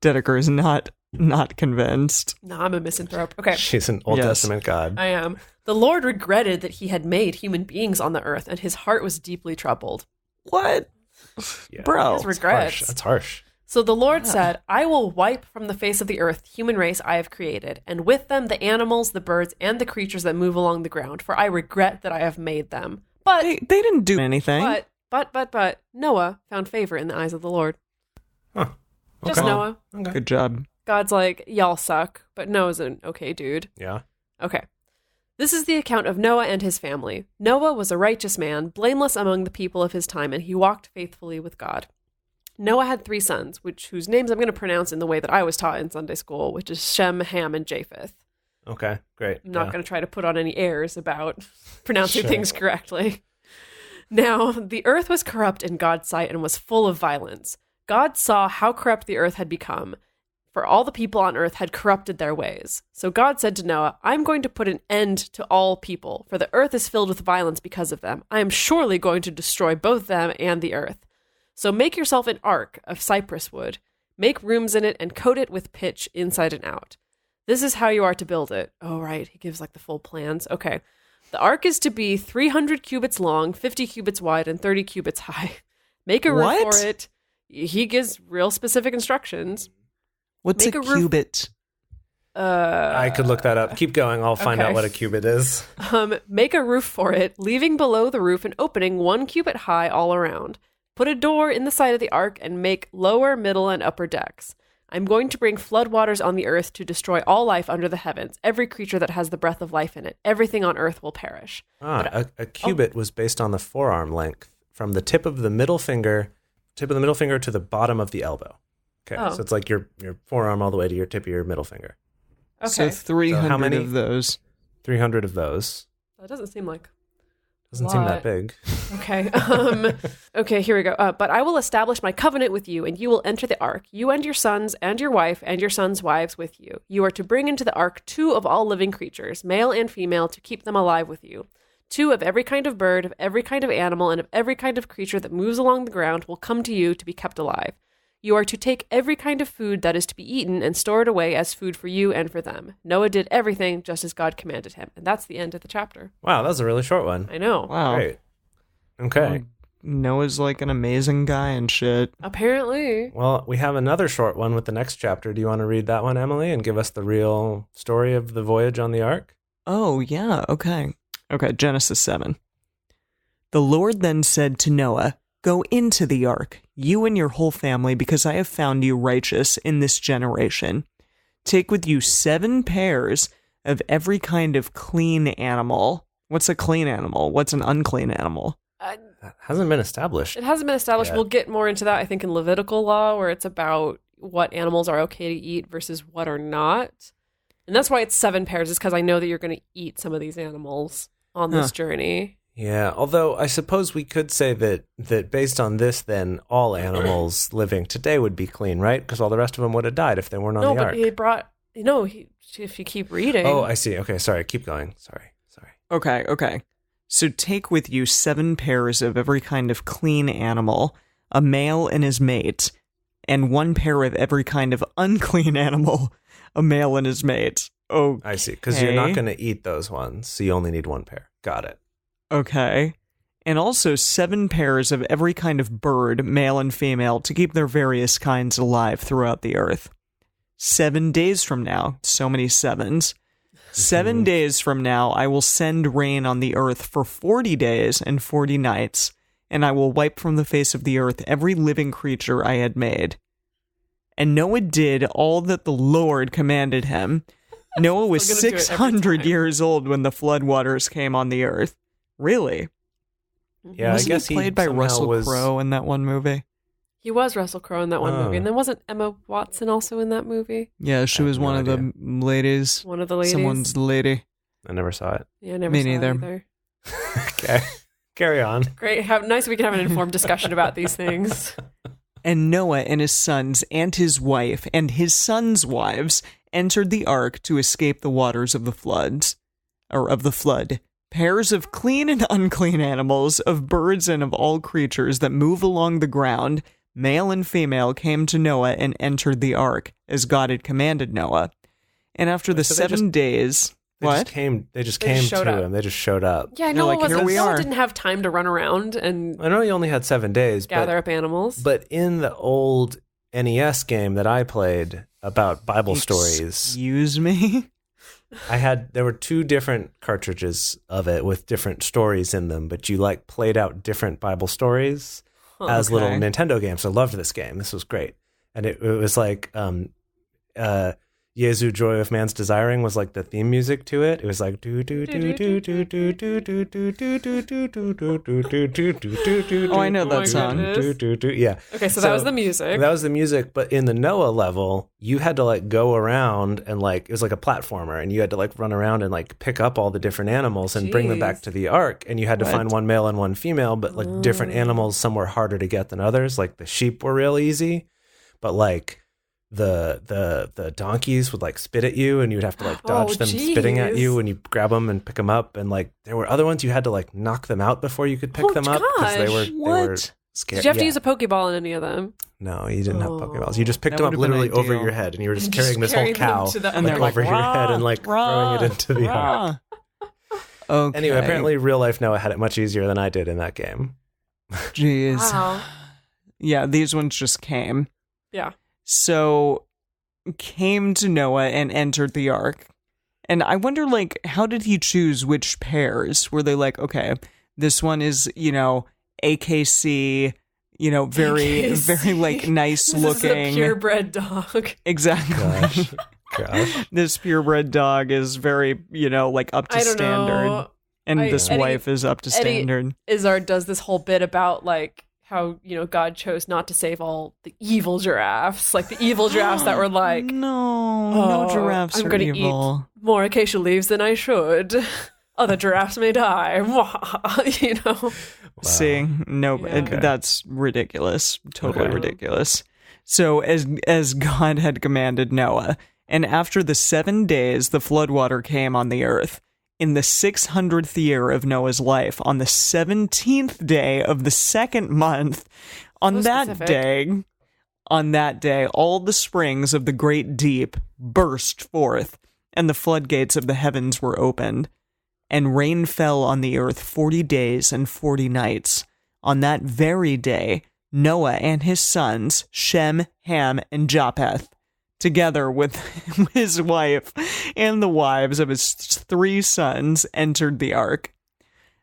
Dedeker is not convinced. Nah, I'm a misanthrope. Okay. She's an Old Yes. Testament god. I am. The Lord regretted that he had made human beings on the earth, and his heart was deeply troubled. What? Yeah. Bro. His regrets. Harsh. That's harsh. So the Lord said, I will wipe from the face of the earth the human race I have created, and with them the animals, the birds, and the creatures that move along the ground, for I regret that I have made them. But, They didn't do anything. but, Noah found favor in the eyes of the Lord. Huh. Just Okay. Noah. Okay. Good job. God's like, y'all suck, but Noah's an okay dude. Yeah. Okay. This is the account of Noah and his family. Noah was a righteous man, blameless among the people of his time, and he walked faithfully with God. Noah had 3 sons, whose names I'm going to pronounce in the way that I was taught in Sunday school, which is Shem, Ham, and Japheth. Okay. Great. I'm not Yeah. going to try to put on any airs about pronouncing Sure. things correctly. Now, the earth was corrupt in God's sight and was full of violence. God saw how corrupt the earth had become, for all the people on earth had corrupted their ways. So God said to Noah, I'm going to put an end to all people, for the earth is filled with violence because of them. I am surely going to destroy both them and the earth. So make yourself an ark of cypress wood, make rooms in it, and coat it with pitch inside and out. This is how you are to build it. Oh, right. He gives like the full plans. Okay. The ark is to be 300 cubits long, 50 cubits wide, and 30 cubits high. Make a roof What? for it. He gives real specific instructions. What's Make a a roof- cubit? I could look that up. Keep going. I'll find okay. out what a cubit is. Make a roof for it, leaving below the roof an opening 1 cubit high all around. Put a door in the side of the ark and make lower, middle, and upper decks. I'm going to bring floodwaters on the earth to destroy all life under the heavens, every creature that has the breath of life in it. Everything on earth will perish. A cubit was based on the forearm length from the tip of the middle finger to the bottom of the elbow. Okay, Oh. so it's like your forearm all the way to your tip of your middle finger. Okay. So 300 So how many? of those. 300 of those. That doesn't seem like Doesn't seem that big. Okay. Okay, here we go. But I will establish my covenant with you, and you will enter the ark, you and your sons and your wife and your sons' wives with you. You are to bring into the ark 2 of all living creatures, male and female, to keep them alive with you. 2 of every kind of bird, of every kind of animal, and of every kind of creature that moves along the ground will come to you to be kept alive. You are to take every kind of food that is to be eaten and store it away as food for you and for them. Noah did everything just as God commanded him. And that's the end of the chapter. Wow, that was a really short one. I know. Wow. Great. Okay. Noah's like an amazing guy and shit. Apparently. Well, we have another short one with the next chapter. Do you want to read that one, Emily, and give us the real story of the voyage on the ark? Oh, yeah. Okay. Okay, Genesis 7. The Lord then said to Noah, "Go into the ark, you and your whole family, because I have found you righteous in this generation. Take with you 7 pairs of every kind of clean animal." What's a clean animal? What's an unclean animal? That hasn't been established. It hasn't been established. Yeah. We'll get more into that, I think, in Levitical law, where it's about what animals are okay to eat versus what are not. And that's why it's 7 pairs, is because I know that you're going to eat some of these animals on this journey. Yeah, although I suppose we could say that based on this, then all animals living today would be clean, right? Because all the rest of them would have died if they weren't on No, the but ark. he brought, if you keep reading. Oh, I see. Okay, sorry. Keep going. Sorry. Okay. So take with you 7 pairs of every kind of clean animal, a male and his mate, and 1 pair of every kind of unclean animal, a male and his mate. Oh, I see. Because you're not going to eat those ones, so you only need 1 pair. Got it. Okay. And also 7 pairs of every kind of bird, male and female, to keep their various kinds alive throughout the earth. 7 days from now, so many sevens. 7 days from now, I will send rain on the earth for 40 days and 40 nights, and I will wipe from the face of the earth every living creature I had made. And Noah did all that the Lord commanded him. Noah was Still gonna do it every 600 time. years old when the flood waters came on the earth. Really? Yeah, Wasn't I guess he played by somehow Russell Crowe in that one movie? He was Russell Crowe in that one movie. And then wasn't Emma Watson also in that movie? Yeah, she I was have no one of the idea. ladies. One of the ladies. Someone's lady. I never saw it. Yeah, I never Me saw neither. it either. Okay. Carry on. Great. Nice we can have an informed discussion about these things. And Noah and his sons and his wife and his sons' wives entered the ark to escape the waters of the floods, or of the flood. Pairs of clean and unclean animals, of birds and of all creatures that move along the ground, male and female, came to Noah and entered the ark, as God had commanded Noah. And after the So they 7 days... What? They just They came just showed to up. him. They just showed up. Yeah, They're Noah like, here we Noah are. didn't have time to run around and I know he only had 7 days, gather up animals. but in the old NES game that I played about Bible stories, Excuse me? there were 2 different cartridges of it with different stories in them, but you like played out different Bible stories as little Okay. Nintendo games. I loved this game. This was great. And it was like Jesu Joy of Man's Desiring was like the theme music to it. It was like do do do do do do do do do do do do do do do do do. Oh, I know Oh my that song. goodness. Yeah. Okay, so that was the music. That was the music, but in the Noah level, you had to like go around and like it was like a platformer, and you had to like run around and like pick up all the different animals and bring them Jeez. back to the ark, and you had to What? find 1 male and 1 female, but like different animals, some were harder to get than others. Like the sheep were real easy, but like the donkeys would like spit at you, and you'd have to like dodge them spitting at you, and you grab them and pick them up, and like there were other ones you had to like knock them out before you could pick Oh, them up because they were What? scared. Did you have to Yeah. use a Pokeball in any of them? No, you didn't have Oh. Pokeballs. You just picked That them up would've been literally over ideal. your head, and you were just And carrying this whole carrying them cow to the- And like they're like, over your head and like throwing it into the ark. Okay. Anyway, apparently real life Noah had it much easier than I did in that game. Jeez. Wow. Yeah, these ones just came. Yeah. So, came to Noah and entered the ark. And I wonder, like, how did he choose which pairs? Were they like, okay, this one is, AKC, very, AKC. very, like, nice This looking. is a purebred dog. Exactly. Gosh. This purebred dog is very, like, up to I don't standard. know. And this Eddie- wife is up to Eddie- standard. Izzard does this whole bit about like how God chose not to save all the evil giraffes, like the evil giraffes that were like, no "Oh, giraffes I'm are gonna evil. eat more acacia leaves than I should. the giraffes may die. You know? Wow. See, nope, Yeah. that's ridiculous. Totally Okay. ridiculous. So as God had commanded Noah, and after the 7 days the floodwater came on the earth, in the 600th year of Noah's life, on the 17th day of the second month, on So that specific. day, all the springs of the great deep burst forth, and the floodgates of the heavens were opened. And rain fell on the earth 40 days and 40 nights. On that very day, Noah and his sons, Shem, Ham, and Japheth, together with his wife and the wives of his 3 sons, entered the ark.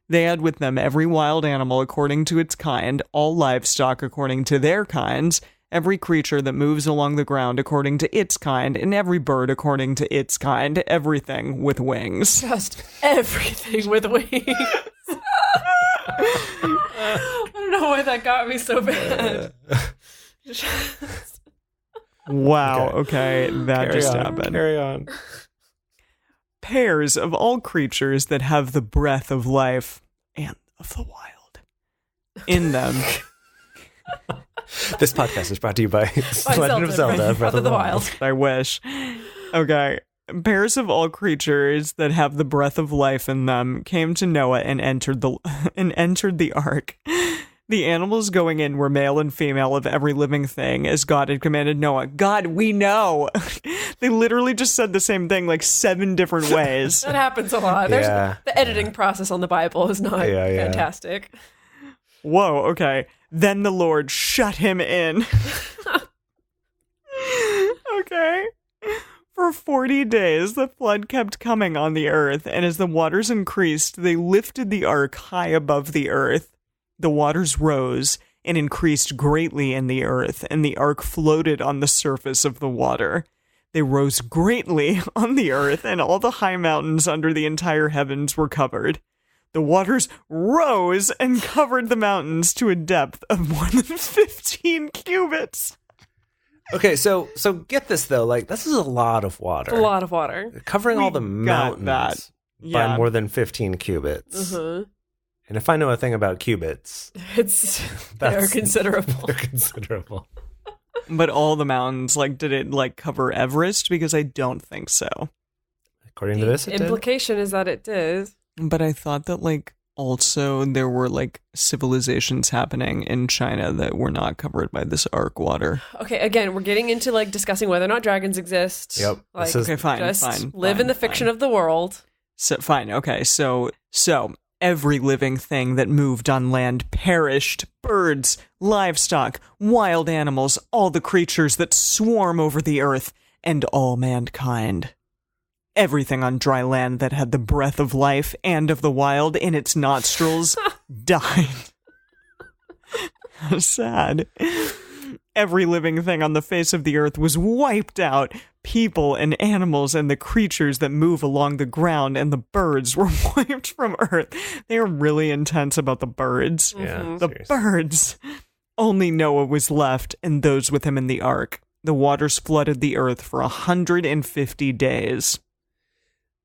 They had with them every wild animal according to its kind, all livestock according to their kinds, every creature that moves along the ground according to its kind, and every bird according to its kind, everything with wings. Just everything with wings. I don't know why that got me so bad. Wow, okay, that Carry just on, happened. Carry on. Pairs of all creatures that have the breath of life and of the wild in them. This podcast is brought to you by Legend of Zelda, Zelda, Breath of the Wild. I wish. Okay. Pairs of all creatures that have the breath of life in them came to Noah and entered the ark. The animals going in were male and female of every living thing, as God had commanded Noah. God, we know. They literally just said the same thing like 7 different ways. That happens a lot. The editing process on the Bible is not fantastic. Whoa, okay. Then the Lord shut him in. Okay. For 40 days, the flood kept coming on the earth, and as the waters increased, they lifted the ark high above the earth. The waters rose and increased greatly in the earth, and the ark floated on the surface of the water. They rose greatly on the earth, and all the high mountains under the entire heavens were covered. The waters rose and covered the mountains to a depth of more than 15 cubits. Okay, so get this though, like this is a lot of water. A lot of water. Covering all the got mountains that. by Yeah. more than 15 cubits. Uh-huh. And if I know a thing about cubits, They're considerable. they're considerable. But all the mountains, like, did it, like, cover Everest? Because I don't think so. According to this, it did. Implication is that it did. But I thought that, like, also there were, like, civilizations happening in China that were not covered by this ark water. Okay, again, we're getting into like discussing whether or not dragons exist. Yep. Like, This is- Okay, fine, just fine. live in the fiction of the world. So, fine, okay, so every living thing that moved on land perished. Birds, livestock, wild animals, all the creatures that swarm over the earth, and all mankind. Everything on dry land that had the breath of life and of the wild in its nostrils died. How sad. Every living thing on the face of the earth was wiped out. People and animals and the creatures that move along the ground and the birds were wiped from earth. They are really intense about the birds. Yeah, The seriously. birds. Only Noah was left and those with him in the ark. The waters flooded the earth for 150 days.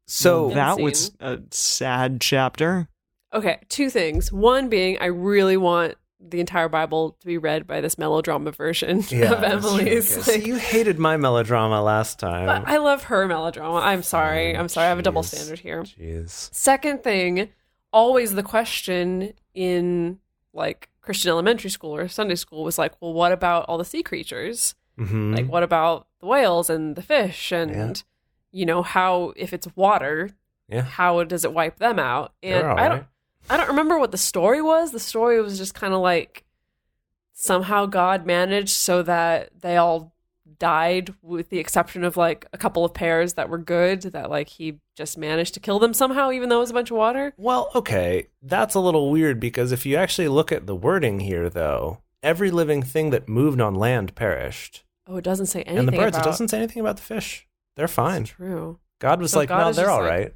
So That Insane. was a sad chapter. Okay, 2 things. One being, I really want the entire Bible to be read by this melodrama version of that's Emily's. true. Like, You hated my melodrama last time. but I love her melodrama. I'm sorry. I have a double Jeez. standard here. Jeez. Second thing, always the question in like Christian elementary school or Sunday school was like, well, what about all the sea creatures? Mm-hmm. Like, what about the whales and the fish? And, Yeah. you know, how, if it's water, Yeah. how does it wipe them out? And They're all right. I don't remember what the story was. The story was just kind of like somehow God managed so that they all died with the exception of like a couple of pairs that were good, that like he just managed to kill them somehow, even though it was a bunch of water. Well, okay, that's a little weird because if you actually look at the wording here, though, every living thing that moved on land perished. Oh, it doesn't say anything And the birds, about... it doesn't say anything about the fish. They're fine. That's true. God was So like, God no, is they're just all like- right.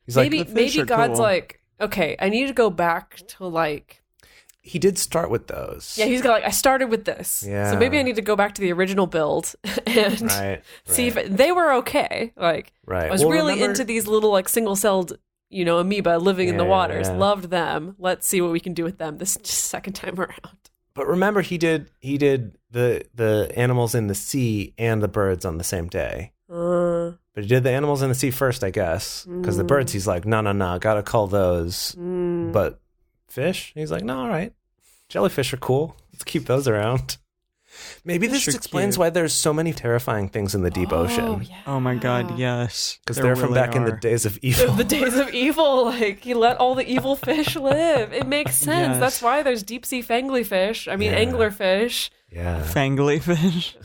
He's Maybe like, the fish maybe are God's cool. like, okay, I need to go back to like, He did start with those. yeah, he's got like, I started with this. Yeah. So maybe I need to go back to the original build and Right. see if they were okay. Like, Right. I was Well, really remember- into these little like single-celled amoeba living in the waters. Yeah. Loved them. Let's see what we can do with them this second time around. But remember, he did the animals in the sea and the birds on the same day. But he did the animals in the sea first, I guess, because the birds, he's like, no, gotta cull those. But fish, he's like, no, all right. Jellyfish are cool. Let's keep those around. Maybe this explains why there's so many terrifying things in the deep ocean. Yeah. Oh my God, yes. Because they're from back in the days of evil. The days of evil, like he let all the evil fish live. It makes sense. Yes. That's why there's deep sea fangly fish. I mean, anglerfish. Yeah. Fangly fish.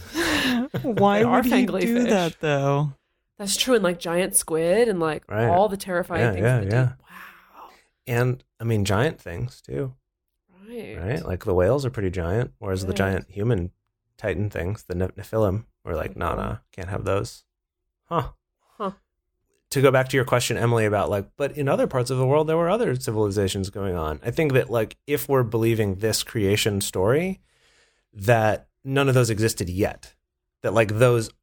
Why would he do that, though? That's true. And like giant squid and like all the terrifying things in the deep. Wow. And I mean, giant things too. Right? Like the whales are pretty giant, whereas the giant human titan things, the Nephilim, were like, nah, can't have those. Huh. To go back to your question, Emily, about like, but in other parts of the world, there were other civilizations going on. I think that like, if we're believing this creation story, that none of those existed yet. That like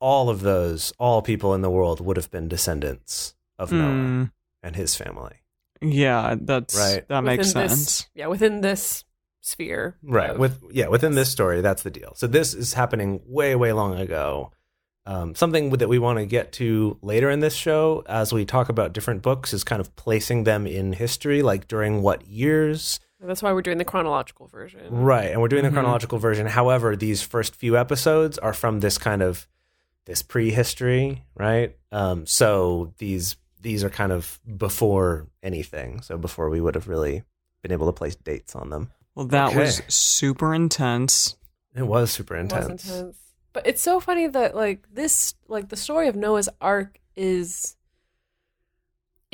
all people in the world would have been descendants of Noah and his family. Yeah, that makes sense. Within this sphere. Right. Within this story, that's the deal. So this is happening way, way long ago. Something that we want to get to later in this show as we talk about different books is kind of placing them in history, like during what years. That's why we're doing the chronological version. Right. And we're doing the chronological version. However, these first few episodes are from this prehistory, right? So these are kind of before anything. So before we would have really been able to place dates on them. Well, that was super intense. It was super intense. But it's so funny that the story of Noah's Ark it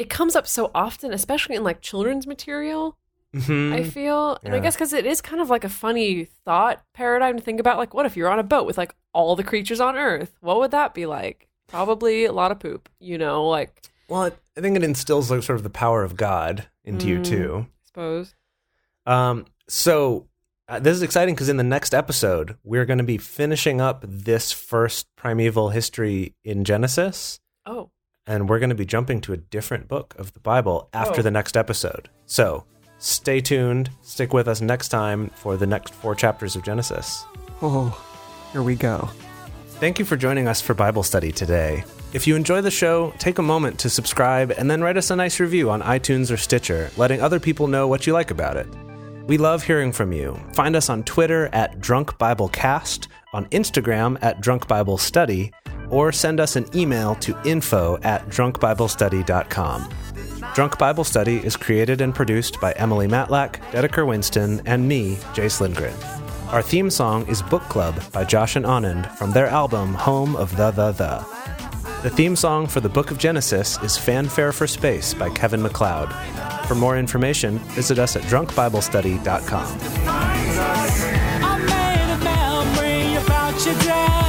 comes up so often, especially in like children's material. I feel, and I guess because it is kind of like a funny thought paradigm to think about. Like, what if you're on a boat with like all the creatures on Earth? What would that be like? Probably a lot of poop, like. Well, I think it instills like sort of the power of God into you too. I suppose. So this is exciting because in the next episode, we're going to be finishing up this first primeval history in Genesis. Oh. And we're going to be jumping to a different book of the Bible after the next episode. So stay tuned. Stick with us next time for the next 4 chapters of Genesis. Oh, here we go. Thank you for joining us for Bible study today. If you enjoy the show, take a moment to subscribe and then write us a nice review on iTunes or Stitcher, letting other people know what you like about it. We love hearing from you. Find us on Twitter at Drunk Bible Cast, on Instagram at Drunk Bible Study, or send us an email to info@drunkbiblestudy.com. Drunk Bible Study is created and produced by Emily Matlack, Dedeker Winston, and me, Jace Lindgren. Our theme song is Book Club by Josh and Anand from their album Home of the. The theme song for the Book of Genesis is Fanfare for Space by Kevin MacLeod. For more information, visit us at drunkbiblestudy.com. I made a memory about your dad.